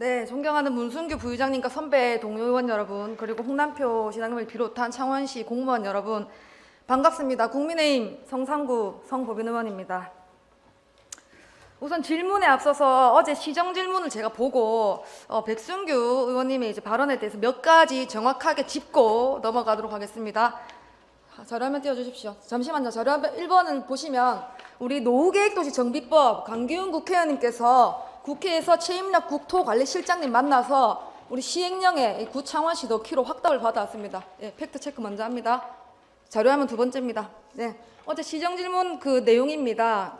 네, 존경하는 문순규 부의장님과 선배 동료 의원 여러분, 그리고 홍남표 시장님을 비롯한 창원시 공무원 여러분, 반갑습니다. 국민의힘 성상구 성보빈 의원입니다. 우선 질문에 앞서서 어제 시정 질문을 제가 보고 백순규 의원님의 이제 발언에 대해서 몇 가지 정확하게 짚고 넘어가도록 하겠습니다. 자료 화면 띄워주십시오. 잠시만요. 자료 화면 1번을 보시면 우리 노후계획도시 정비법 강기훈 국회의원님께서 국회에서 최임락 국토관리실장님 만나서 우리 시행령에 구창원시 넣기로 확답을 받아왔습니다. 예, 팩트체크 먼저 합니다. 자료화면 두 번째입니다. 네, 어제 시정질문 그 내용입니다.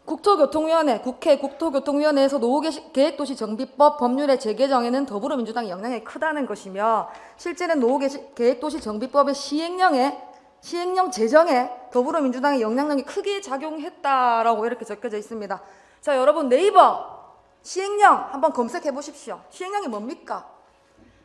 국토교통위원회, 국회 국토교통위원회에서 노후계획도시 정비법 법률의 재개정에는 더불어민주당의 영향이 크다는 것이며 실제는 노후계획도시 정비법의 시행령 제정에 더불어민주당의 영향력이 크게 작용했다라고 이렇게 적혀져 있습니다. 자, 여러분 네이버 시행령 한번 검색해 보십시오. 시행령이 뭡니까?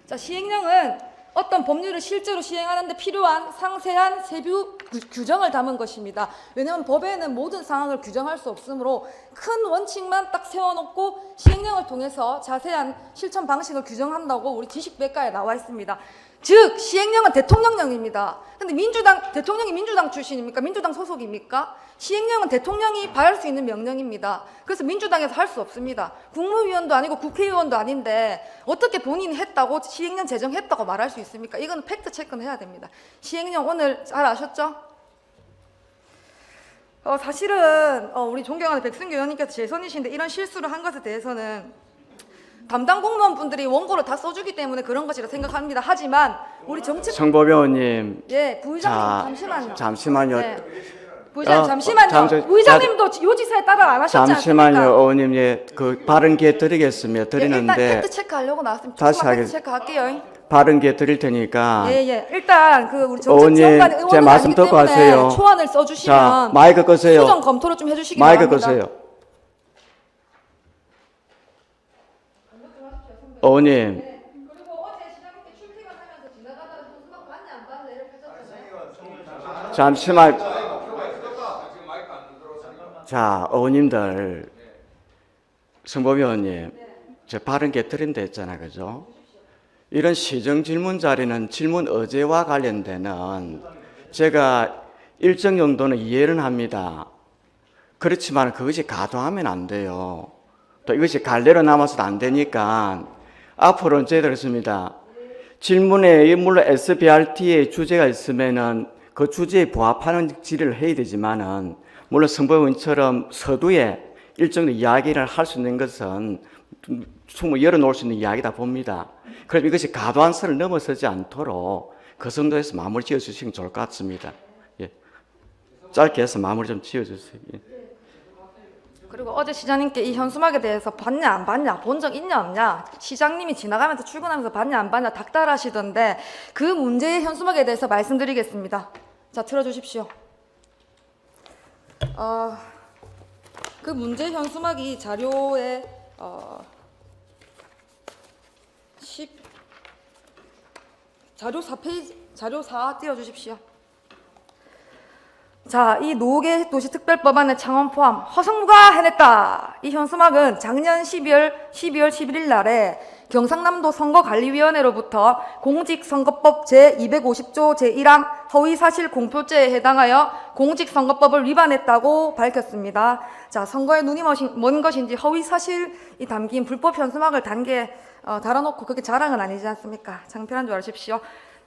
자, 시행령은 어떤 법률을 실제로 시행하는 데 필요한 상세한 세부 규정을 담은 것입니다. 왜냐하면 법에는 모든 상황을 규정할 수 없으므로 큰 원칙만 딱 세워놓고 시행령을 통해서 자세한 실천 방식을 규정한다고 우리 지식백과에 나와 있습니다. 즉 시행령은 대통령령입니다. 근데 대통령이 민주당 출신입니까? 민주당 소속입니까? 시행령은 대통령이 발할 수 있는 명령입니다. 그래서 민주당에서 할 수 없습니다. 국무위원도 아니고 국회의원도 아닌데 어떻게 본인이 했다고 시행령 제정했다고 말할 수 있습니까? 이건 팩트 체크는 해야 됩니다. 시행령 오늘 잘 아셨죠? 사실은 우리 존경하는 백승규 의원님께서 재선이신데 이런 실수를 한 것에 대해서는 담당 공무원분들이 원고를 다 써주기 때문에 그런 것이라 생각합니다. 하지만 우리 정책 성보빈 의원님, 예, 부의장님 잠시만요. 네. 부의장님 잠시만요. 부의장님도 요지사에 따라 안 하셨지 않습니까? 잠시만요, 의원님. 예, 그 발언 기회 드리겠습니다. 드리는데 일단 팩트 체크 하려고 나왔습니다. 다시 팩트 체크 할게요. 발언 기회 드릴 테니까. 예. 일단 그 우리 의원님, 정책지원관의 의원은 제 말씀 아니기 듣고 때문에 하세요. 초안을 써주시면 자, 마이크 끄세요. 수정 검토를 좀 해주시기 마이크 바랍니다. 끄세요. 의원님. 그리고 어제 시장님께 출퇴근하면서 지나가다가 현수막 봤냐 안 봤냐 이렇게 하셨잖아요. 잠시만. 자, 의원님들, 성보빈 의원님, 제 발언 기회 드린다 했잖아요, 그죠? 이런 시정 질문 자리는 질문 의제와 관련되는 제가 일정 정도는 이해는 합니다. 그렇지만 그것이 과도하면 안 돼요. 또 이것이 갈래로 남아서도 안 되니까 앞으로는 저희들습니다. 질문에 물론 SBRT의 주제가 있으면은 그 주제에 부합하는 질의를 해야 되지만은 물론 성보위원처럼 서두에 일정 이야기를 할 수 있는 것은 충분히 열어놓을 수 있는 이야기다 봅니다. 그럼 이것이 과도한 선을 넘어서지 않도록 그 정도에서 마무리 지어주시면 좋을 것 같습니다. 예. 짧게 해서 마무리 좀 지어주세요. 예. 그리고 어제 시장님께 이 현수막에 대해서 봤냐 안 봤냐, 본 적 있냐 없냐, 시장님이 지나가면서 출근하면서 봤냐 안 봤냐 닥달하시던데 그 문제의 현수막에 대해서 말씀드리겠습니다. 자, 틀어주십시오. 그 문제 현수막이 자료에 자료 4페이지, 자료 4 띄워주십시오. 자, 이 노후계획도시 특별법안의 창원 포함 허성무가 해냈다. 이 현수막은 작년 12월 11일 날에 경상남도 선거관리위원회로부터 공직선거법 제250조 제1항 허위사실 공표죄에 해당하여 공직선거법을 위반했다고 밝혔습니다. 자, 선거에 눈이 먼 것인지 허위사실이 담긴 불법 현수막을 단계 달아놓고 그게 자랑은 아니지 않습니까? 창피한 줄 아십시오.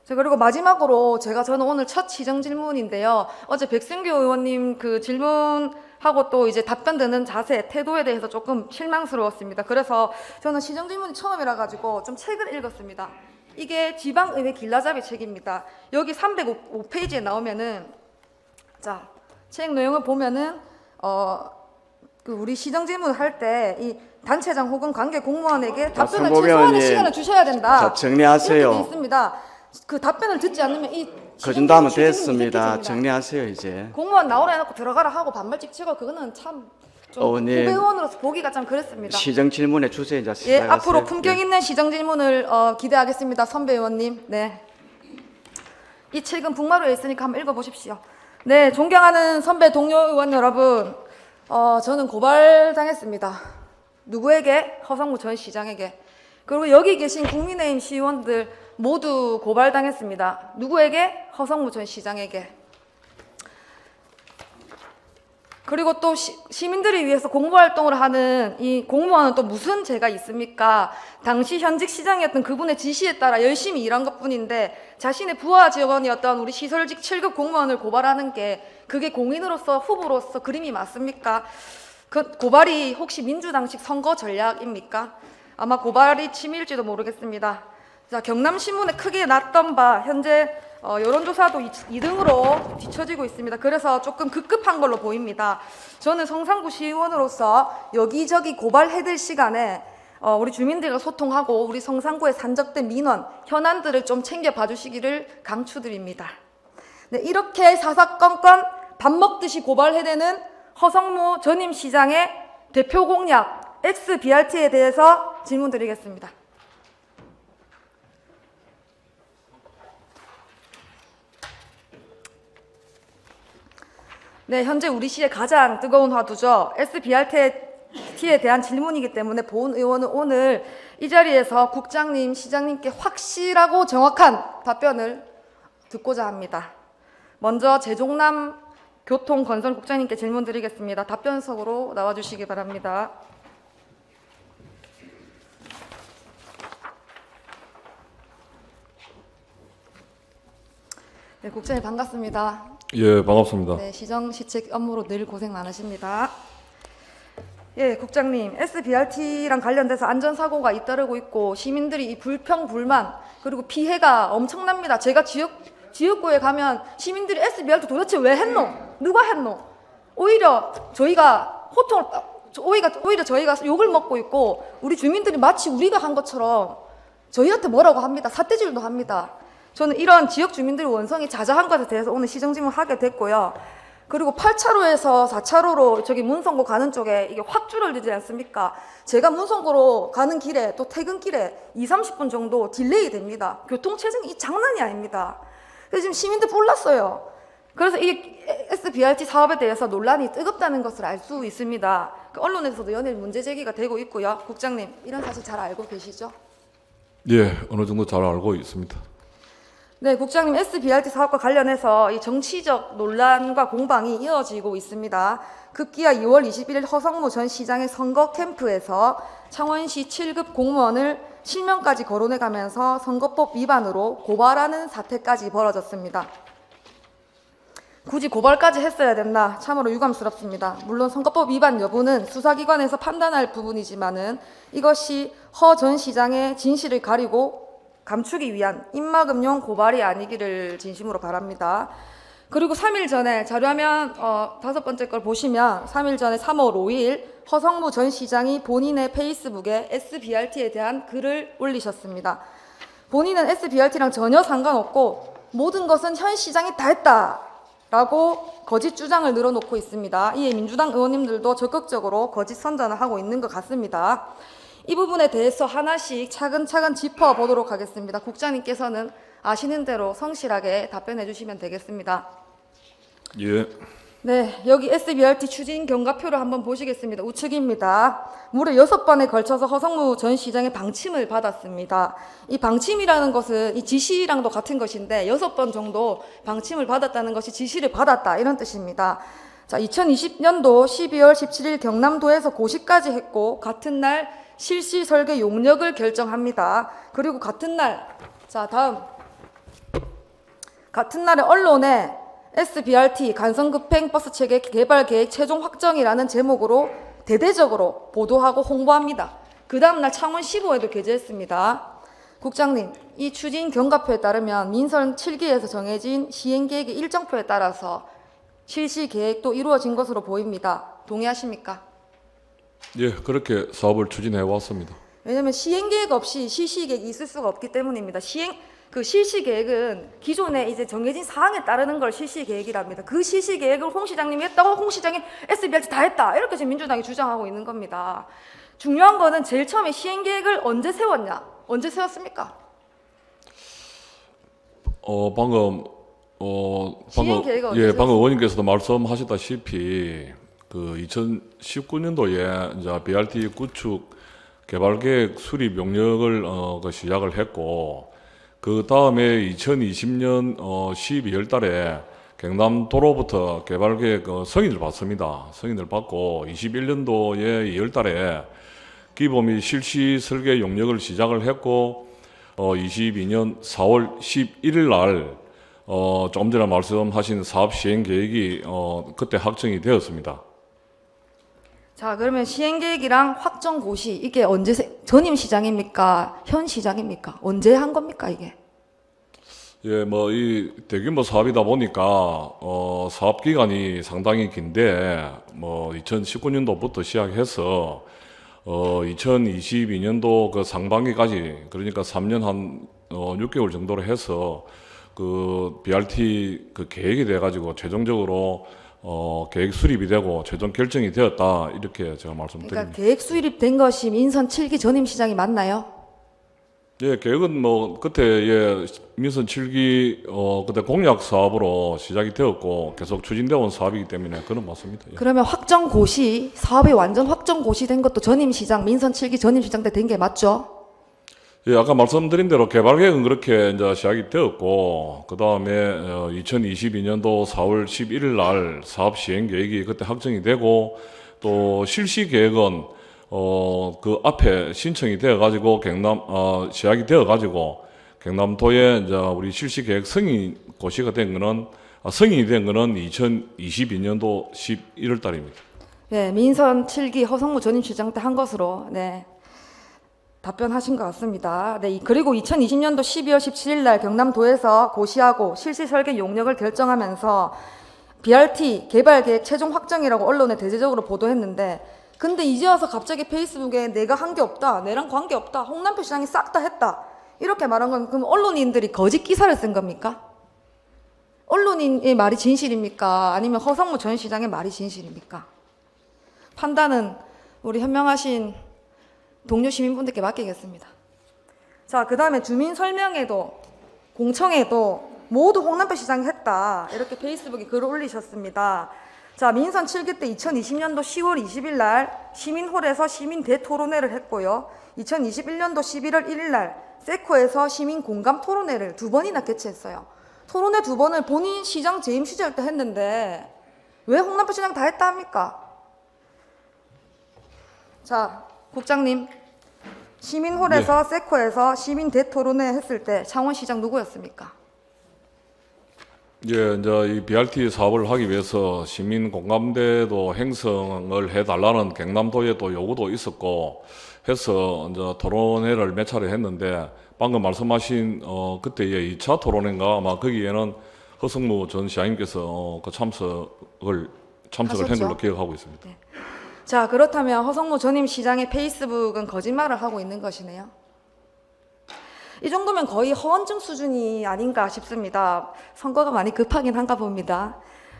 그리고 마지막으로 저는 오늘 첫 시정 질문인데요. 어제 백승규 의원님 그 질문하고 또 이제 답변 듣는 자세, 태도에 대해서 조금 실망스러웠습니다. 그래서 저는 시정 질문이 처음이라 가지고 좀 책을 읽었습니다. 이게 지방의회 길라잡이 책입니다. 여기 305페이지에 나오면은 자, 책 내용을 보면은 그 우리 시정 질문을 할 때 이 단체장 혹은 관계 공무원에게 답변을 최소한의 시간을 주셔야 된다. 자, 정리하세요. 이렇게 돼 있습니다. 그 답변을 듣지 않으면 그 정도 하면 됐습니다. 정리하세요 이제. 공무원 나오라 해놓고 들어가라 하고 반발찍 치고 그거는 참 좀 후배의원으로서 보기가 참 그렇습니다. 시정 질문의 주제 이제 시작하세요. 예, 앞으로 품격 있는 시정 질문을 기대하겠습니다. 선배 의원님. 네. 이 책은 북마루에 있으니까 한번 읽어보십시오. 네, 존경하는 선배 동료 의원 여러분, 저는 고발당했습니다. 누구에게? 허성무 전 시장에게. 그리고 여기 계신 국민의힘 시의원들 모두 고발당했습니다. 누구에게? 허성무 전 시장에게. 그리고 또 시민들을 위해서 공무활동을 하는 이 공무원은 또 무슨 죄가 있습니까? 당시 현직 시장이었던 그분의 지시에 따라 열심히 일한 것뿐인데 자신의 부하 직원이었던 우리 시설직 7급 공무원을 고발하는 게 그게 공인으로서 후보로서 그림이 맞습니까? 그 고발이 혹시 민주당식 선거 전략입니까? 아마 고발이 취미일지도 모르겠습니다. 자, 경남신문에 크게 났던 바 현재 여론조사도 2등으로 뒤처지고 있습니다. 그래서 조금 급급한 걸로 보입니다. 저는 성산구 시의원으로서 여기저기 고발해댈 시간에 우리 주민들과 소통하고 우리 성산구에 산적된 민원, 현안들을 좀 챙겨봐 주시기를 강추드립니다. 네, 이렇게 사사건건 밥 먹듯이 고발해대는 허성무 전임 시장의 대표 공약 XBRT에 대해서 질문드리겠습니다. 네, 현재 우리 시의 가장 뜨거운 화두죠. SBRT에 대한 질문이기 때문에 보은 의원은 오늘 이 자리에서 국장님, 시장님께 확실하고 정확한 답변을 듣고자 합니다. 먼저 재종남 교통건설국장님께 질문 드리겠습니다. 답변석으로 나와주시기 바랍니다. 네, 국장님 반갑습니다. 예, 반갑습니다. 네, 시정 시책 업무로 늘 고생 많으십니다. 예, 국장님, SBRT랑 관련돼서 안전사고가 잇따르고 있고 시민들이 이 불평, 불만 그리고 피해가 엄청납니다. 제가 지역구에 가면 시민들이 SBRT 도대체 왜 했노? 누가 했노? 오히려 저희가 저희가 욕을 먹고 있고 우리 주민들이 마치 우리가 한 것처럼 저희한테 뭐라고 합니다. 삿대질도 합니다. 저는 이런 지역 주민들의 원성이 자자한 것에 대해서 오늘 시정질문 하게 됐고요. 그리고 8차로에서 4차로로 저기 문성구 가는 쪽에 이게 확 줄어들지 않습니까? 제가 문성구로 가는 길에 또 퇴근길에 20-30분 정도 딜레이 됩니다. 교통체증이 이 장난이 아닙니다. 그래서 지금 시민들 몰랐어요. 그래서 이 SBRT 사업에 대해서 논란이 뜨겁다는 것을 알 수 있습니다. 그 언론에서도 연일 문제 제기가 되고 있고요. 국장님, 이런 사실 잘 알고 계시죠? 예, 어느 정도 잘 알고 있습니다. 네, 국장님, SBRT 사업과 관련해서 이 정치적 논란과 공방이 이어지고 있습니다. 급기야 2월 21일 허성무 전 시장의 선거 캠프에서 창원시 7급 공무원을 실명까지 거론해가면서 선거법 위반으로 고발하는 사태까지 벌어졌습니다. 굳이 고발까지 했어야 됐나 참으로 유감스럽습니다. 물론 선거법 위반 여부는 수사기관에서 판단할 부분이지만은 이것이 허 전 시장의 진실을 가리고 감추기 위한 입막음용 고발이 아니기를 진심으로 바랍니다. 그리고 3일 전에 자료화면 5번째 걸 보시면 3일 전에 3월 5일 허성무 전 시장이 본인의 페이스북에 SBRT에 대한 글을 올리셨습니다. 본인은 SBRT랑 전혀 상관없고 모든 것은 현 시장이 다 했다라고 거짓 주장을 늘어놓고 있습니다. 이에 민주당 의원님들도 적극적으로 거짓 선전을 하고 있는 것 같습니다. 이 부분에 대해서 하나씩 차근차근 짚어보도록 하겠습니다. 국장님께서는 아시는 대로 성실하게 답변해 주시면 되겠습니다. 예. 네, 여기 SBRT 추진 경과표를 한번 보시겠습니다. 우측입니다. 무려 6번에 걸쳐서 허성무 전 시장의 방침을 받았습니다. 이 방침이라는 것은 이 지시랑도 같은 것인데 6번 정도 방침을 받았다는 것이 지시를 받았다 이런 뜻입니다. 자, 2020년도 12월 17일 경남도에서 고시까지 했고 같은 날 실시 설계 용역을 결정합니다. 그리고 같은 날, 자 다음 같은 날에 언론에 SBRT 간선급행 버스체계 개발 계획 최종 확정이라는 제목으로 대대적으로 보도하고 홍보합니다. 그 다음날 창원시보에도 게재했습니다. 국장님, 이 추진 경과표에 따르면 민선 7기에서 정해진 시행계획의 일정표에 따라서 실시 계획도 이루어진 것으로 보입니다. 동의하십니까? 예, 그렇게 사업을 추진해 왔습니다. 왜냐하면 시행계획 없이 실시계획이 있을 수가 없기 때문입니다. 실시계획은 기존에 이제 정해진 사항에 따르는 걸 실시계획이랍니다. 그 실시계획을 홍 시장님이 했다고 홍 시장이 SBRT 다 했다 이렇게 지금 민주당이 주장하고 있는 겁니다. 중요한 거는 제일 처음에 시행계획을 언제 세웠냐? 언제 세웠습니까? 방금 시행계획은 언제 예, 세웠습니까? 방금 의원님께서도 말씀하셨다시피 그 2019년도에 이제 BRT 구축 개발 계획 수립 용역을 그 시작을 했고, 그 다음에 2020년 12월 달에 경남도로부터 개발 계획 승인을 받습니다. 승인을 받고 21년도에 2월 달에 기보 및 실시 설계 용역을 시작을 했고, 22년 4월 11일 날 조금 전에 말씀하신 사업 시행 계획이 그때 확정이 되었습니다. 자, 그러면 시행 계획이랑 확정 고시 이게 언제 전임 시장입니까? 현 시장입니까? 언제 한 겁니까, 이게? 예, 뭐 이 대규모 사업이다 보니까 사업 기간이 상당히 긴데, 뭐 2019년도부터 시작해서 2022년도 그 상반기까지, 그러니까 3년 한 6개월 정도로 해서 그 BRT 그 계획이 돼 가지고 최종적으로 계획 수립이 되고 최종 결정이 되었다, 이렇게 제가 말씀드립니다. 그러니까 계획 수립된 것이 민선 7기 전임 시장이 맞나요? 예, 계획은 뭐 그때 예 민선 7기 그때 공약 사업으로 시작이 되었고 계속 추진되어 온 사업이기 때문에 그건 맞습니다. 예. 그러면 확정 고시 사업이 완전 확정 고시된 것도 전임 시장 민선 7기 전임 시장 때 된 게 맞죠? 예, 아까 말씀드린 대로 개발 계획은 그렇게 이제 시작이 되었고, 그 다음에 2022년도 4월 11일 날 사업 시행 계획이 그때 확정이 되고, 또 실시 계획은 그 앞에 신청이 되어가지고 시작이 되어가지고 경남도에 이제 우리 실시 계획 승인 고시가 된 거는 승인이 된 거는 2022년도 11월 달입니다. 네, 민선 7기 허성무 전임 시장 때 한 것으로 네. 답변하신 것 같습니다. 네, 그리고 2020년도 12월 17일 날 경남도에서 고시하고 실시 설계 용역을 결정하면서 BRT 개발 계획 최종 확정이라고 언론에 대대적으로 보도했는데, 근데 이제 와서 갑자기 페이스북에 내가 한 게 없다, 내랑 관계 없다, 홍남표 시장이 싹 다 했다, 이렇게 말한 건 그럼 언론인들이 거짓 기사를 쓴 겁니까? 언론인의 말이 진실입니까? 아니면 허성무 전 시장의 말이 진실입니까? 판단은 우리 현명하신 동료 시민분들께 맡기겠습니다. 자, 그 다음에 주민 설명회도 공청회도 모두 홍남표 시장이 했다, 이렇게 페이스북에 글을 올리셨습니다. 자, 민선 7기 때 2020년도 10월 20일 날 시민홀에서 시민 대토론회를 했고요. 2021년도 11월 1일 날 세코에서 시민 공감 토론회를 2번이나 개최했어요. 토론회 2번을 본인 시장 재임 시절 때 했는데 왜 홍남표 시장 다 했다 합니까? 자, 국장님, 시민홀에서 네. 세코에서 시민 대토론회 했을 때 창원시장 누구였습니까? 예, 이제 이 BRT 사업을 하기 위해서 시민 공감대도 행성을 해달라는 경남도의 또 요구도 있었고 해서 이제 토론회를 몇 차례 했는데, 방금 말씀하신 그때의 2차 토론회인가 아마 거기에는 허성무 전 시장님께서 그 참석을 한 하셨죠? 걸로 기억하고 있습니다. 네. 자, 그렇다면 허성무 전임 시장의 페이스북은 거짓말을 하고 있는 것이네요. 이 정도면 거의 허언증 수준이 아닌가 싶습니다. 선거가 많이 급하긴 한가 봅니다.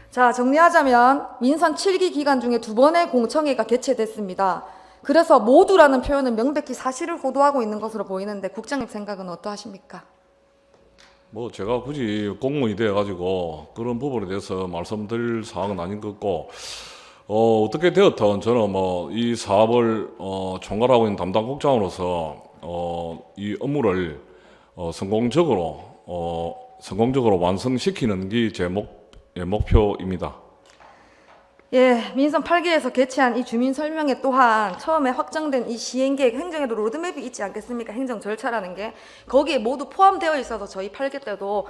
자, 정리하자면 민선 7기 기간 중에 2번의 공청회가 개최됐습니다. 그래서 모두라는 표현은 명백히 사실을 호도하고 있는 것으로 보이는데 국장님 생각은 어떠하십니까? 뭐 제가 굳이 공무원이 돼가지고 그런 부분에 대해서 말씀드릴 사항은 아닌 것 같고, 어떻게 되었든 저는 뭐 이 사업을 총괄하고 있는 담당 국장으로서 이 업무를 성공적으로 완성시키는 게 제 목표입니다. 예, 민선 8기에서 개최한 이 주민 설명회 또한 처음에 확정된 이 시행계획, 행정에도 로드맵이 있지 않겠습니까? 행정 절차라는 게 거기에 모두 포함되어 있어서 저희 8기 때도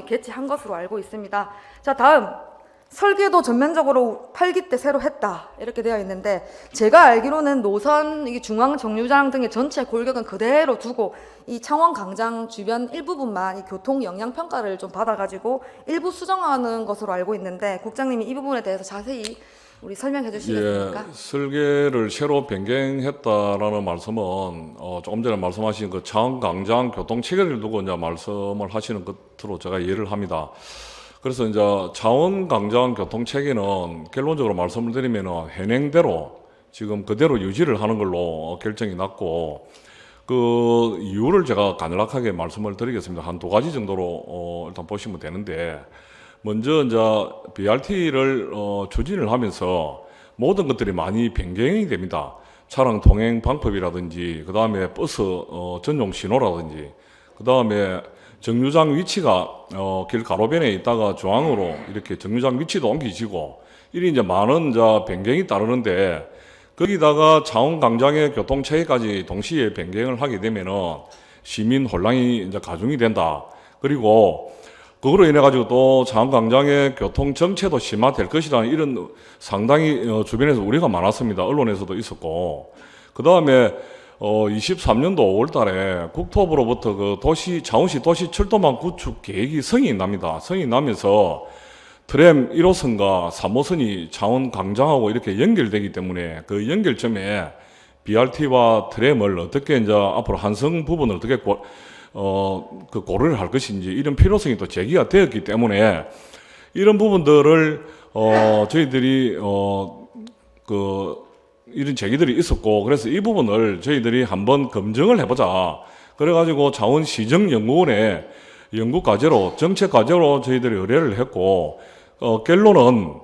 개최한 것으로 알고 있습니다. 자, 다음 설계도 전면적으로 8기 때 새로 했다, 이렇게 되어 있는데, 제가 알기로는 노선, 이게 중앙 정류장 등의 전체 골격은 그대로 두고 이 창원 광장 주변 일부분만 이 교통 영향 평가를 좀 받아가지고 일부 수정하는 것으로 알고 있는데, 국장님이 이 부분에 대해서 자세히 우리 설명해 주시겠습니까? 예, 설계를 새로 변경했다라는 말씀은 조금 전에 말씀하신 그 창원 광장 교통 체계를 두고 이제 말씀을 하시는 것으로 제가 이해를 합니다. 그래서 이제 창원 광장 교통 체계는 결론적으로 말씀을 드리면은 현행대로 지금 그대로 유지를 하는 걸로 결정이 났고, 그 이유를 제가 간략하게 말씀을 드리겠습니다. 한 2가지 정도로 일단 보시면 되는데, 먼저 이제 BRT를 추진을 하면서 모든 것들이 많이 변경이 됩니다. 차량 통행 방법이라든지, 그 다음에 버스 전용 신호라든지, 그 다음에 정류장 위치가 길 가로변에 있다가 중앙으로 이렇게 정류장 위치도 옮기지고, 이리 이제 많은 변경이 따르는데, 거기다가 창원광장의 교통체계까지 동시에 변경을 하게 되면은 시민 혼란이 이제 가중이 된다. 그리고 그거로 인해 가지고 또 창원광장의 교통 정체도 심화될 것이라는 이런 상당히 주변에서 우려가 많았습니다. 언론에서도 있었고, 그 다음에 23년도 5월달에 국토부로부터 그 창원시 도시 철도망 구축 계획이 승인이 납니다. 승인이 나면서 트램 1호선과 3호선이 창원 광장하고 이렇게 연결되기 때문에 그 연결점에 BRT와 트램을 어떻게 이제 앞으로 한성 부분을 어떻게 그 고려를 할 것인지 이런 필요성이 또 제기가 되었기 때문에 이런 부분들을 저희들이 이런 제기들이 있었고, 그래서 이 부분을 저희들이 한번 검증을 해보자. 그래가지고 창원시정연구원에 연구 과제로 정책 과제로 저희들이 의뢰를 했고, 결론은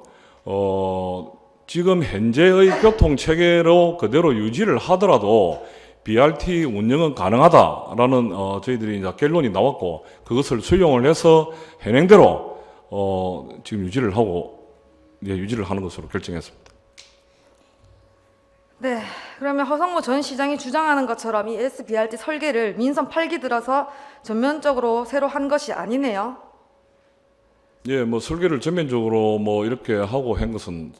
지금 현재의 교통 체계로 그대로 유지를 하더라도 BRT 운영은 가능하다라는 저희들이 이제 결론이 나왔고, 그것을 수용을 해서 현행대로 지금 유지를 하는 것으로 결정했습니다. 네, 그러면 허성무 전 시장이 주장하는 것처럼 이 SBRT 설계를 민선 8기 들어서 전면적으로 새로 한 것이 아니네요. 예, 뭐 설계를 전면적으로 뭐 이렇게 하고 한 것은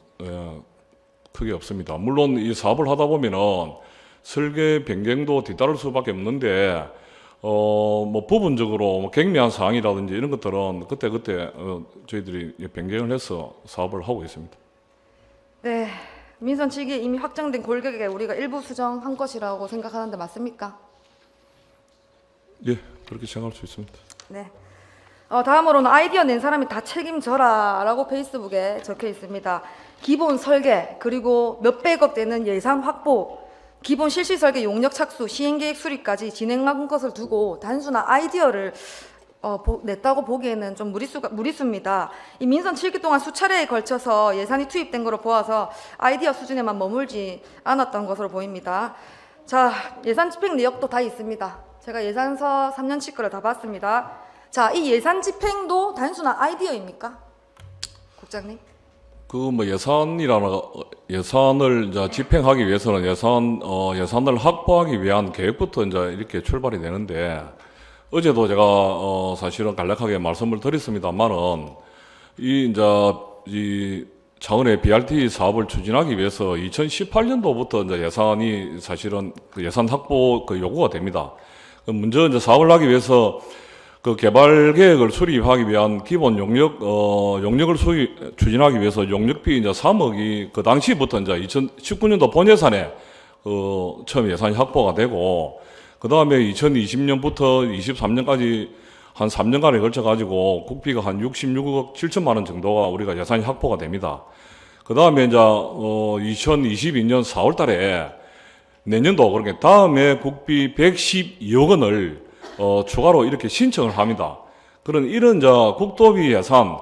크게 없습니다. 물론 이 사업을 하다 보면은 설계 변경도 뒤따를 수밖에 없는데 뭐 부분적으로 뭐 경미한 사항이라든지 이런 것들은 그때 저희들이 변경을 해서 사업을 하고 있습니다. 네, 민선 7기에 이미 확정된 골격에 우리가 일부 수정한 것이라고 생각하는데 맞습니까? 예, 그렇게 생각할 수 있습니다. 네. 다음으로는 아이디어 낸 사람이 다 책임져라라고 페이스북에 적혀 있습니다. 기본 설계, 그리고 몇백억 되는 예산 확보, 기본 실시 설계 용역 착수, 시행계획 수립까지 진행한 것을 두고 단순한 아이디어를 냈다고 보기에는 좀 무리수입니다. 이 민선 7기 동안 수차례에 걸쳐서 예산이 투입된 것으로 보아서 아이디어 수준에만 머물지 않았던 것으로 보입니다. 자, 예산 집행 내역도 다 있습니다. 제가 예산서 3년치 거를 다 봤습니다. 자, 이 예산 집행도 단순한 아이디어입니까? 국장님? 뭐 예산을 이제 집행하기 위해서는 예산을 확보하기 위한 계획부터 이제 이렇게 출발이 되는데, 어제도 제가 사실은 간략하게 말씀을 드렸습니다만은 이 창원의 BRT 사업을 추진하기 위해서 2018년도부터 이제 예산이 사실은 그 예산 확보 그 요구가 됩니다. 먼저 이제 사업을 하기 위해서 그 개발 계획을 수립하기 위한 기본 용역을 추진하기 위해서 용역비 이제 3억이 그 당시부터 이제 2019년도 본 예산에 처음 예산이 확보가 되고, 그 다음에 2020년부터 23년까지 한 3년간에 걸쳐 가지고 국비가 한 66억 7천만 원 정도가 우리가 예산이 확보가 됩니다. 그 다음에 이제 2022년 4월 달에 내년도 그렇게 다음에 국비 112억 원을 추가로 이렇게 신청을 합니다. 그런 이런 국도비 예산,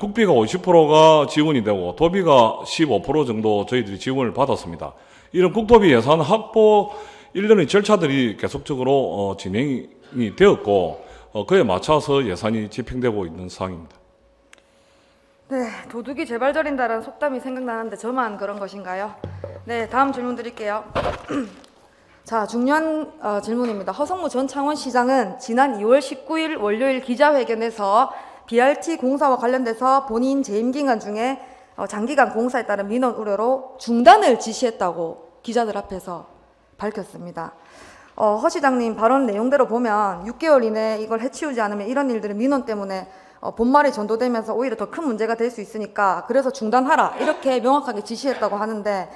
국비가 50%가 지원이 되고 도비가 15% 정도 저희들이 지원을 받았습니다. 이런 국도비 예산 확보 일련의 절차들이 계속적으로 진행이 되었고, 그에 맞춰서 예산이 집행되고 있는 상황입니다. 네, 도둑이 재발 저린다는 속담이 생각나는데 저만 그런 것인가요? 네, 다음 질문 드릴게요. 자, 중요한 질문입니다. 허성무 전 창원시장은 지난 2월 19일 월요일 기자회견에서 BRT 공사와 관련돼서 본인 재임 기간 중에 장기간 공사에 따른 민원 우려로 중단을 지시했다고 기자들 앞에서 밝혔습니다. 허 시장님 발언 내용대로 보면 6개월 이내에 이걸 해치우지 않으면 이런 일들은 민원 때문에 본말이 전도되면서 오히려 더 큰 문제가 될 수 있으니까 그래서 중단하라 이렇게 명확하게 지시했다고 하는데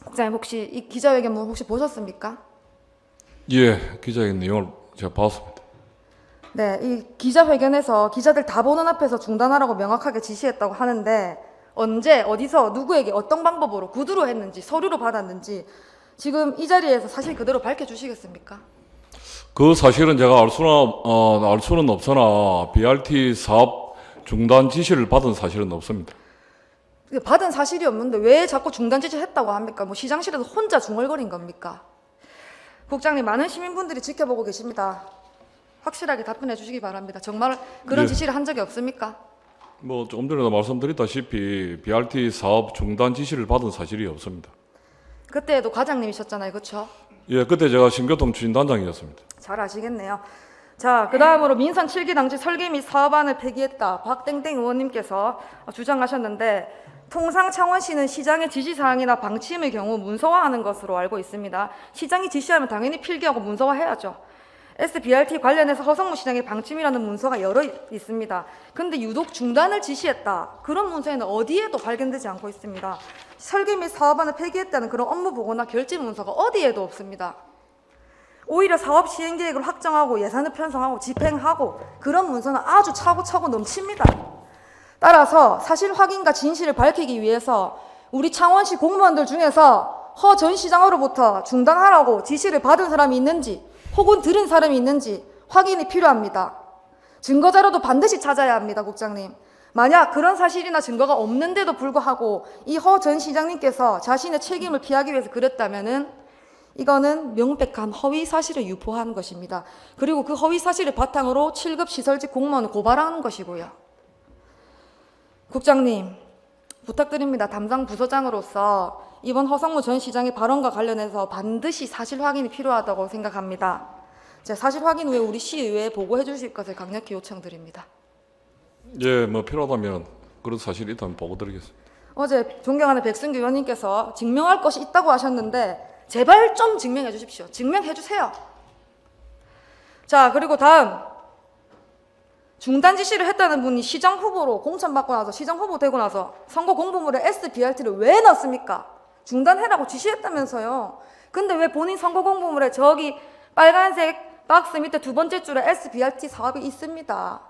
국장님 혹시 이 기자회견문 혹시 보셨습니까? 예, 기자회견 내용을 제가 봤습니다. 네, 이 기자회견에서 기자들 다 보는 앞에서 중단하라고 명확하게 지시했다고 하는데 언제, 어디서, 누구에게 어떤 방법으로 구두로 했는지 서류로 받았는지 지금 이 자리에서 사실 그대로 밝혀주시겠습니까? 그 사실은 제가 알 수는 없으나 BRT 사업 중단 지시를 받은 사실은 없습니다. 받은 사실이 없는데 왜 자꾸 중단 지시했다고 합니까? 뭐 시장실에서 혼자 중얼거린 겁니까? 국장님, 많은 시민분들이 지켜보고 계십니다. 확실하게 답변해 주시기 바랍니다. 정말 그런 예. 지시를 한 적이 없습니까? 뭐 조금 전에도 말씀드렸다시피 BRT 사업 중단 지시를 받은 사실이 없습니다. 그때도 과장님이셨잖아요. 그렇죠? 예, 그때 제가 신교통 추진단장이었습니다. 잘 아시겠네요. 자, 그 다음으로 민선 7기 당시 설계 및 사업안을 폐기했다. 박땡땡 의원님께서 주장하셨는데, 통상 창원시는 시장의 지시사항이나 방침의 경우 문서화하는 것으로 알고 있습니다. 시장이 지시하면 당연히 필기하고 문서화해야죠. SBRT 관련해서 허성무 시장의 방침이라는 문서가 여러 있습니다. 근데 유독 중단을 지시했다. 그런 문서에는 어디에도 발견되지 않고 있습니다. 설계 및 사업안을 폐기했다는 그런 업무 보고나 결제 문서가 어디에도 없습니다. 오히려 사업 시행 계획을 확정하고 예산을 편성하고 집행하고 그런 문서는 아주 차고차고 넘칩니다. 따라서 사실 확인과 진실을 밝히기 위해서 우리 창원시 공무원들 중에서 허 전 시장으로부터 중단하라고 지시를 받은 사람이 있는지 혹은 들은 사람이 있는지 확인이 필요합니다. 증거자료도 반드시 찾아야 합니다, 국장님. 만약 그런 사실이나 증거가 없는데도 불구하고 이 허 전 시장님께서 자신의 책임을 피하기 위해서 그랬다면은 이거는 명백한 허위 사실을 유포한 것입니다. 그리고 그 허위 사실을 바탕으로 7급 시설직 공무원을 고발하는 것이고요. 국장님, 부탁드립니다. 담당 부서장으로서 이번 허성무 전 시장의 발언과 관련해서 반드시 사실 확인이 필요하다고 생각합니다. 사실 확인 후에 우리 시의회에 보고해 주실 것을 강력히 요청드립니다. 예, 뭐 필요하다면 그런 사실이 있다면 보고 드리겠습니다. 어제 존경하는 백승규 의원님께서 증명할 것이 있다고 하셨는데 제발 좀 증명해 주십시오. 증명해 주세요. 자, 그리고 다음, 중단 지시를 했다는 분이 시장 후보로 공천받고 나서 시장 후보 되고 나서 선거 공보물에 SBRT를 왜 넣습니까? 중단해라고 지시했다면서요. 근데 왜 본인 선거 공보물에 저기 빨간색 박스 밑에 두 번째 줄에 SBRT 사업이 있습니다.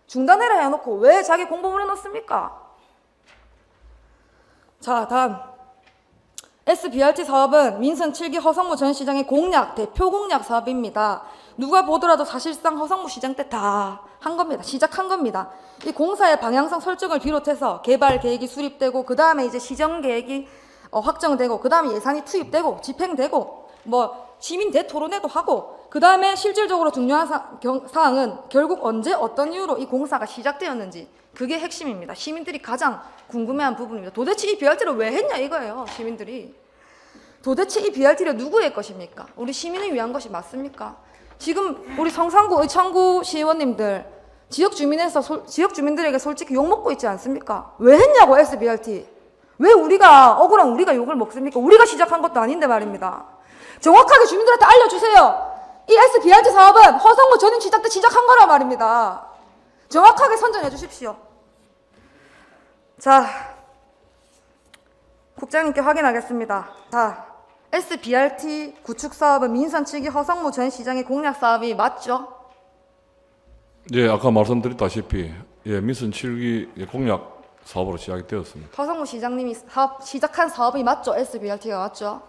중단해라 해놓고 왜 자기 공보물에 넣습니까? 자, 다음. SBRT 사업은 민선 7기 허성무 전 시장의 공약, 대표 공약 사업입니다. 누가 보더라도 사실상 허성무 시장 때 다 한 겁니다. 시작한 겁니다. 이 공사의 방향성 설정을 비롯해서 개발 계획이 수립되고 그 다음에 이제 시정 계획이 확정되고 그 다음에 예산이 투입되고 집행되고 뭐 시민 대토론회도 하고 그 다음에 실질적으로 중요한 사항은 결국 언제 어떤 이유로 이 공사가 시작되었는지 그게 핵심입니다. 시민들이 가장 궁금해한 부분입니다. 도대체 이 BRT를 왜 했냐 이거예요. 시민들이. 도대체 이 BRT를 누구의 것입니까? 우리 시민을 위한 것이 맞습니까? 지금 우리 성산구, 의창구 시의원님들 지역 주민들에게 솔직히 욕먹고 있지 않습니까? 왜 했냐고 SBRT. 왜 우리가 억울한 우리가 욕을 먹습니까? 우리가 시작한 것도 아닌데 말입니다. 정확하게 주민들한테 알려주세요. 이 SBRT 사업은 허성무 전임 시장 때 시작한 거라 말입니다. 정확하게 선정해 주십시오. 자, 국장님께 확인하겠습니다. 자, SBRT 구축 사업은 민선 7기 허성무 전 시장의 공약 사업이 맞죠? 예, 아까 말씀드렸다시피 예, 민선 7기 공약 사업으로 시작이 되었습니다. 허성무 시장님이 시작한 사업이 맞죠? SBRT가 맞죠?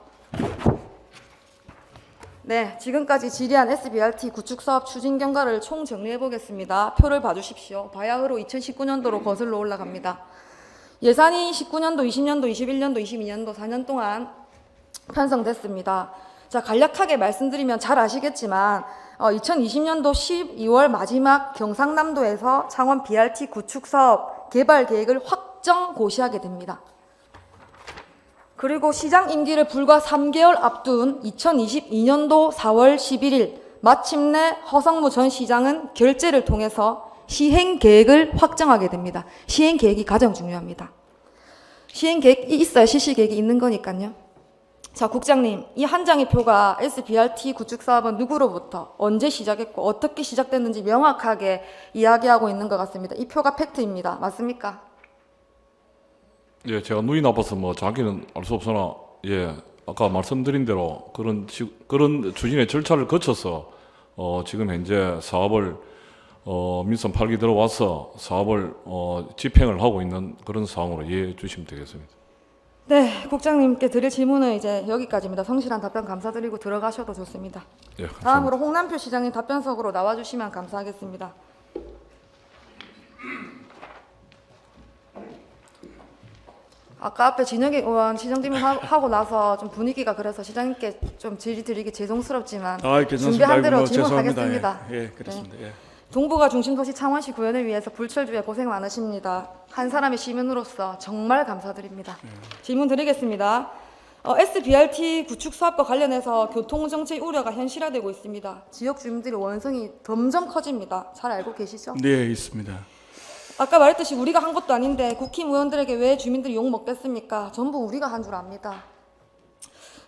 네, 지금까지 질의한 SBRT 구축 사업 추진 경과를 총 정리해 보겠습니다. 표를 봐주십시오. 바야흐로 2019년도로 거슬러 올라갑니다. 예산이 19년도, 20년도, 21년도, 22년도 4년 동안 편성됐습니다. 자, 간략하게 말씀드리면 잘 아시겠지만 2020년도 12월 마지막 경상남도에서 창원 BRT 구축 사업 개발 계획을 확정 고시하게 됩니다. 그리고 시장 임기를 불과 3개월 앞둔 2022년도 4월 11일 마침내 허성무 전 시장은 결재를 통해서 시행 계획을 확정하게 됩니다. 시행 계획이 가장 중요합니다. 시행 계획이 있어야 실시 계획이 있는 거니까요. 자, 국장님, 이 한 장의 표가 SBRT 구축 사업은 누구로부터 언제 시작했고 어떻게 시작됐는지 명확하게 이야기하고 있는 것 같습니다. 이 표가 팩트입니다. 맞습니까? 예, 제가 눈이 나빠서 뭐 정확히는 알 수 없으나 예, 아까 말씀드린 대로 그런 추진의 절차를 거쳐서 지금 현재 사업을 민선 8기 들어와서 사업을 집행을 하고 있는 그런 상황으로 이해해 주시면 되겠습니다. 네, 국장님께 드릴 질문은 이제 여기까지입니다. 성실한 답변 감사드리고 들어가셔도 좋습니다. 예, 감사합니다. 다음으로 홍남표 시장님 답변석으로 나와주시면 감사하겠습니다. 아까 앞에 진영기 의원 시정 질문 하고 나서 좀 분위기가 그래서 시장님께 좀 질의 드리기 죄송스럽지만 괜찮습니다. 준비한 대로 아이고, 질문하겠습니다. 죄송합니다. 예, 그렇습니다. 예. 동부가 중심도시 창원시 구현을 위해서 불철주야 고생 많으십니다. 한 사람의 시민으로서 정말 감사드립니다. 질문 드리겠습니다. SBRT 구축 사업과 관련해서 교통정체 우려가 현실화되고 있습니다. 지역 주민들의 원성이 점점 커집니다. 잘 알고 계시죠? 네, 있습니다. 아까 말했듯이 우리가 한 것도 아닌데 국힘의원들에게 왜 주민들이 욕 먹겠습니까? 전부 우리가 한 줄 압니다.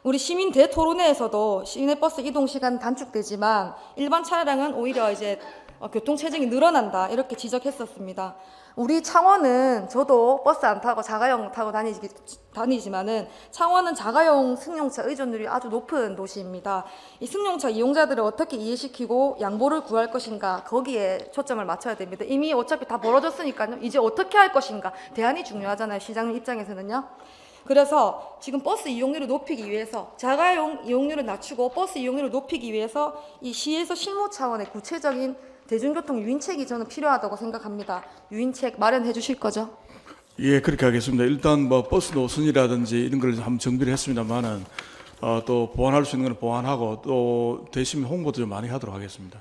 우리 시민 대토론회에서도 시내버스 이동 시간 단축되지만 일반 차량은 오히려 이제 교통 체증이 늘어난다 이렇게 지적했었습니다. 우리 창원은 저도 버스 안 타고 자가용 타고 다니지만은 창원은 자가용 승용차 의존율이 아주 높은 도시입니다. 이 승용차 이용자들을 어떻게 이해시키고 양보를 구할 것인가 거기에 초점을 맞춰야 됩니다. 이미 어차피 다 벌어졌으니까요. 이제 어떻게 할 것인가 대안이 중요하잖아요. 시장님 입장에서는요. 그래서 지금 버스 이용률을 높이기 위해서 자가용 이용률을 낮추고 버스 이용률을 높이기 위해서 이 시에서 실무 차원의 구체적인 대중교통 유인책이 저는 필요하다고 생각합니다. 유인책 마련해 주실 거죠? 예, 그렇게 하겠습니다. 일단 뭐 버스 노선이라든지 이런 걸 한번 정비를 했습니다만은 또 보완할 수 있는 건 보완하고 또 대신 홍보도 좀 많이 하도록 하겠습니다.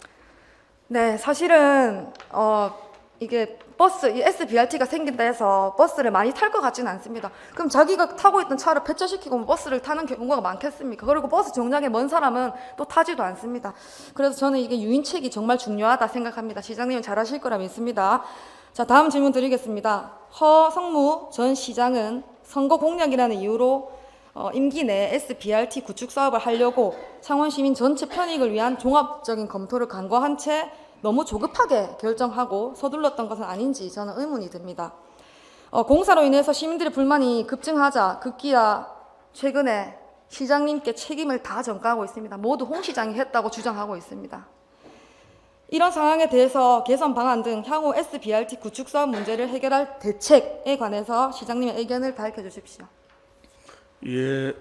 네, 사실은 이게 버스, 이 SBRT가 생긴다 해서 버스를 많이 탈 것 같지는 않습니다. 그럼 자기가 타고 있던 차를 폐차시키고 버스를 타는 경우가 많겠습니까? 그리고 버스 정량에 먼 사람은 또 타지도 않습니다. 그래서 저는 이게 유인책이 정말 중요하다 생각합니다. 시장님은 잘하실 거라 믿습니다. 자, 다음 질문 드리겠습니다. 허성무 전 시장은 선거 공약이라는 이유로 임기 내에 SBRT 구축 사업을 하려고 창원 시민 전체 편익을 위한 종합적인 검토를 간과한 채 너무 조급하게 결정하고 서둘렀던 것은 아닌지 저는 의문이 듭니다. 공사로 인해서 시민들의 불만이 급증하자 급기야 최근에 시장님께 책임을 다 전가하고 있습니다. 모두 홍 시장이 했다고 주장하고 있습니다. 이런 상황에 대해서 개선 방안 등 향후 SBRT 구축 사업 문제를 해결할 대책에 관해서 시장님의 의견을 밝혀주십시오. 예,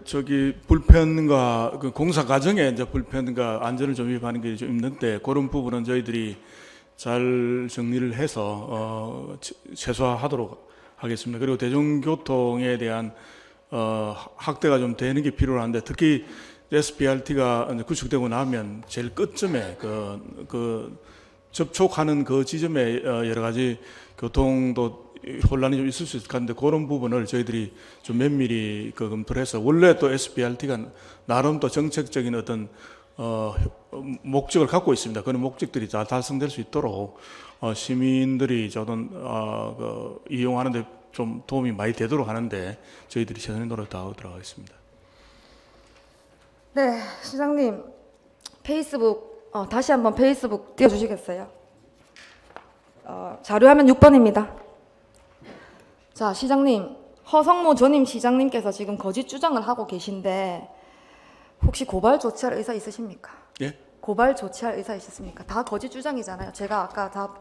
불편과 그 공사 과정에 이제 불편과 안전을 좀 위반하는 게 좀 있는데 그런 부분은 저희들이 잘 정리를 해서 최소화하도록 하겠습니다. 그리고 대중교통에 대한 확대가 좀 되는 게 필요한데 특히 SBRT가 구축되고 나면 제일 끝쯤에 접촉하는 그 지점에 여러 가지 교통도 혼란이 좀 있을 수 있을 것 같은데 그런 부분을 저희들이 좀 면밀히 검토를 해서 원래 또 SBRT가 나름 또 정책적인 어떤 목적을 갖고 있습니다. 그런 목적들이 다 달성될 수 있도록 시민들이 저는 이용하는데 좀 도움이 많이 되도록 하는데 저희들이 최선의 노력을 다하도록 하겠습니다. 네, 시장님 페이스북 다시 한번 페이스북 띄워주시겠어요? 자료화면 6번입니다. 자, 시장님, 허성모 전임 시장님께서 지금 거짓 주장을 하고 계신데 혹시 고발 조치할 의사 있으십니까? 예? 고발 조치할 의사 있으십니까? 다 거짓 주장이잖아요. 제가 아까 다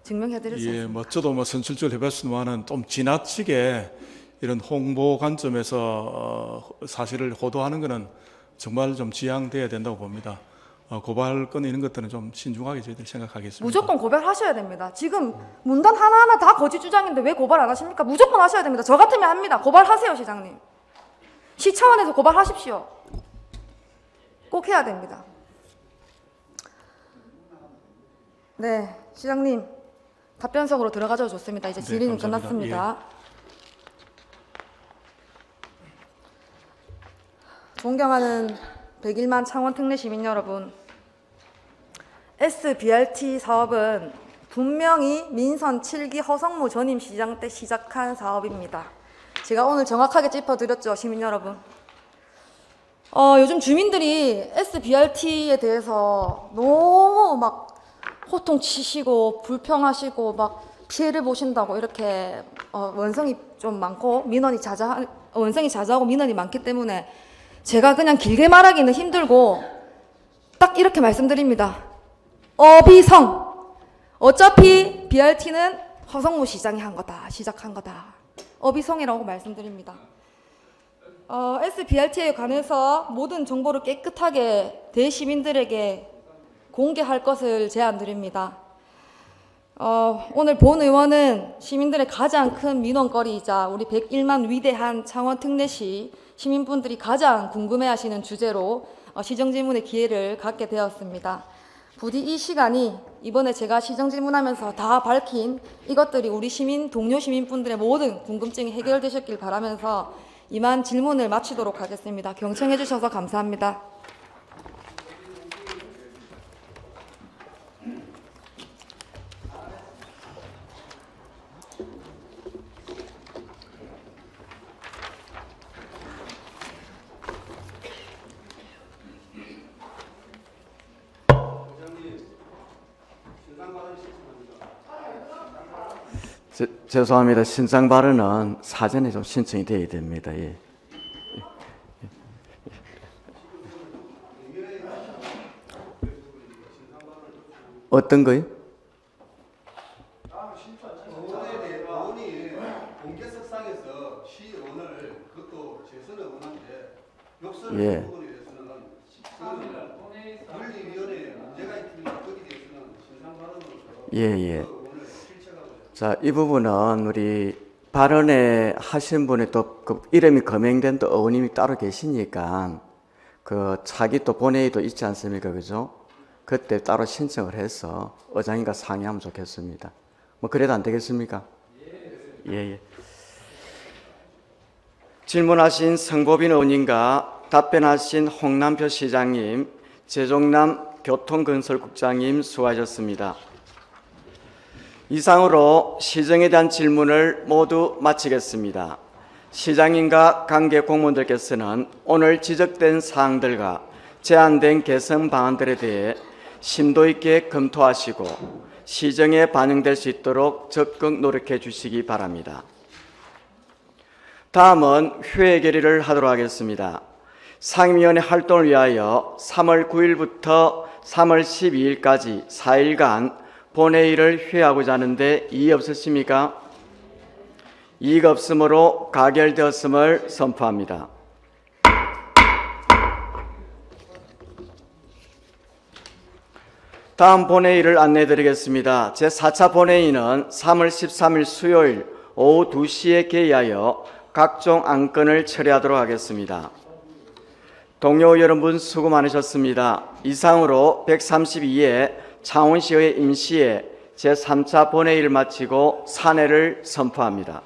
증명해드렸습니다. 예, 저도 선출적으로 해봤습니다만은 좀 지나치게 이런 홍보 관점에서 사실을 호도하는 것은 정말 좀 지양돼야 된다고 봅니다. 고발 건 이런 것들은 좀 신중하게 저희들 생각하겠습니다. 무조건 고발하셔야 됩니다. 지금 문단 하나하나 다 거짓 주장인데 왜 고발 안 하십니까? 무조건 하셔야 됩니다. 저 같으면 합니다. 고발하세요, 시장님. 시 차원에서 고발하십시오. 꼭 해야 됩니다. 네, 시장님 답변석으로 들어가셔도 좋습니다. 이제 질의는 감사합니다. 끝났습니다. 존경하는 101만 창원 특례 시민 여러분, SBRT 사업은 분명히 민선 7기 허성무 전임 시장 때 시작한 사업입니다. 제가 오늘 정확하게 짚어드렸죠, 시민 여러분. 요즘 주민들이 SBRT에 대해서 너무 막 호통치시고 불평하시고 막 피해를 보신다고 이렇게 원성이 좀 많고 원성이 자자하고 민원이 많기 때문에 제가 그냥 길게 말하기는 힘들고 딱 이렇게 말씀드립니다. 어비성. 어차피 BRT는 허성무 시장이 한 거다. 시작한 거다. 어비성이라고 말씀드립니다. SBRT에 관해서 모든 정보를 깨끗하게 대시민들에게 공개할 것을 제안드립니다. 오늘 본 의원은 시민들의 가장 큰 민원거리이자 우리 101만 위대한 창원 특례시 시민분들이 가장 궁금해하시는 주제로 시정질문의 기회를 갖게 되었습니다. 부디 이 시간이 이번에 제가 시정질문하면서 다 밝힌 이것들이 우리 동료 시민분들의 모든 궁금증이 해결되셨길 바라면서 이만 질문을 마치도록 하겠습니다. 경청해 주셔서 감사합니다. 죄송합니다. 신상 발언은 사전에 좀 신청이 되어야 됩니다. 예. 어떤 거요? 의원이 공개석상에서 시의원을 그것도 재선 의원한테 욕설을 예. 한 부분에 대해서는 윤리위원회에 문제가 있으면 거기에 대해서는 신상 발언으로서 예, 예. 의원을 실책하고 자, 이 부분은 우리 발언에 하신 분이 또 그 이름이 검행된 또 의원님이 따로 계시니까 그 차기 또 본회의도 있지 않습니까? 그죠? 그때 따로 신청을 해서 의장님과 상의하면 좋겠습니다. 뭐 그래도 안 되겠습니까? 예, 예. 질문하신 성보빈 의원님과 답변하신 홍남표 시장님, 재종남 교통건설국장님 수고하셨습니다. 이상으로 시정에 대한 질문을 모두 마치겠습니다. 시장님과 관계 공무원들께서는 오늘 지적된 사항들과 제안된 개선 방안들에 대해 심도 있게 검토하시고 시정에 반영될 수 있도록 적극 노력해 주시기 바랍니다. 다음은 회의 결의를 하도록 하겠습니다. 상임위원회 활동을 위하여 3월 9일부터 3월 12일까지 4일간 본회의를 회의하고자 하는데 이의 없으십니까? 이의가 없으므로 가결되었음을 선포합니다. 다음 본회의를 안내해 드리겠습니다. 제4차 본회의는 3월 13일 수요일 오후 2시에 개의하여 각종 안건을 처리하도록 하겠습니다. 동료 여러분 수고 많으셨습니다. 이상으로 132회 창원시의 임시회 제3차 본회의를 마치고 산회를 선포합니다.